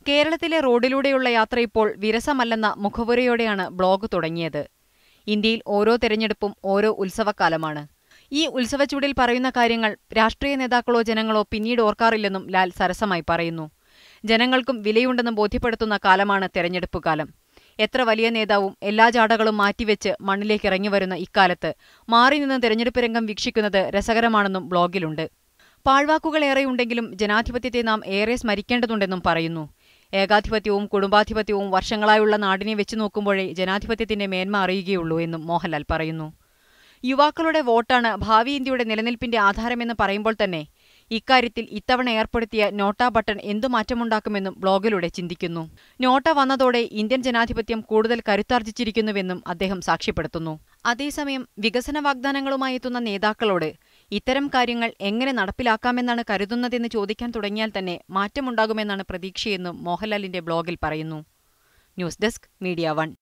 കേരളത്തിലെ റോഡിലൂടെയുള്ള യാത്ര ഇപ്പോൾ വിരസമല്ലെന്ന മുഖവുരയോടെയാണ് ബ്ലോഗ് തുടങ്ങിയത്. ഇന്ത്യയിൽ ഓരോ തെരഞ്ഞെടുപ്പും ഓരോ ഉത്സവക്കാലമാണ്. ഈ ഉത്സവച്ചൂടിൽ പറയുന്ന കാര്യങ്ങൾ രാഷ്ട്രീയ നേതാക്കളോ ജനങ്ങളോ പിന്നീട് ഓർക്കാറില്ലെന്നും ലാൽ സരസമായി പറയുന്നു. ജനങ്ങൾക്കും വിലയുണ്ടെന്ന് ബോധ്യപ്പെടുത്തുന്ന കാലമാണ് തെരഞ്ഞെടുപ്പ് കാലം. എത്ര വലിയ നേതാവും എല്ലാ ജാടകളും മാറ്റിവെച്ച് മണ്ണിലേക്ക് ഇറങ്ങിവരുന്ന ഇക്കാലത്ത് മാറി നിന്ന് തെരഞ്ഞെടുപ്പ് രംഗം വീക്ഷിക്കുന്നത് രസകരമാണെന്നും ബ്ലോഗിലുണ്ട്. പാഴ്വാക്കുകളേറെയുണ്ടെങ്കിലും ജനാധിപത്യത്തെ നാം ഏറെ സ്മരിക്കേണ്ടതുണ്ടെന്നും പറയുന്നു. ഏകാധിപത്യവും കുടുംബാധിപത്യവും വർഷങ്ങളായുള്ള നാടിനെ വെച്ചു നോക്കുമ്പോഴേ ജനാധിപത്യത്തിന്റെ മേന്മ അറിയുകയുള്ളൂ എന്നും മോഹൻലാൽ പറയുന്നു. യുവാക്കളുടെ വോട്ടാണ് ഭാവി ഇന്ത്യയുടെ നിലനിൽപ്പിന്റെ ആധാരമെന്ന് പറയുമ്പോൾ തന്നെ ഇക്കാര്യത്തിൽ ഇത്തവണ ഏർപ്പെടുത്തിയ നോട്ടാ ബട്ടൺ എന്തു മാറ്റമുണ്ടാക്കുമെന്നും ബ്ലോഗിലൂടെ ചിന്തിക്കുന്നു. നോട്ട വന്നതോടെ ഇന്ത്യൻ ജനാധിപത്യം കൂടുതൽ കരുത്താർജിച്ചിരിക്കുന്നുവെന്നും അദ്ദേഹം സാക്ഷ്യപ്പെടുത്തുന്നു. അതേസമയം വികസന വാഗ്ദാനങ്ങളുമായി എത്തുന്ന നേതാക്കളോട് ഇത്തരം കാര്യങ്ങൾ എങ്ങനെ നടപ്പിലാക്കാമെന്നാണ് കരുതുന്നതെന്ന് ചോദിക്കാൻ തുടങ്ങിയാൽ തന്നെ മാറ്റമുണ്ടാകുമെന്നാണ് പ്രതീക്ഷയെന്നും മോഹൻലാലിന്റെ ബ്ലോഗിൽ പറയുന്നു. News desk, media 1.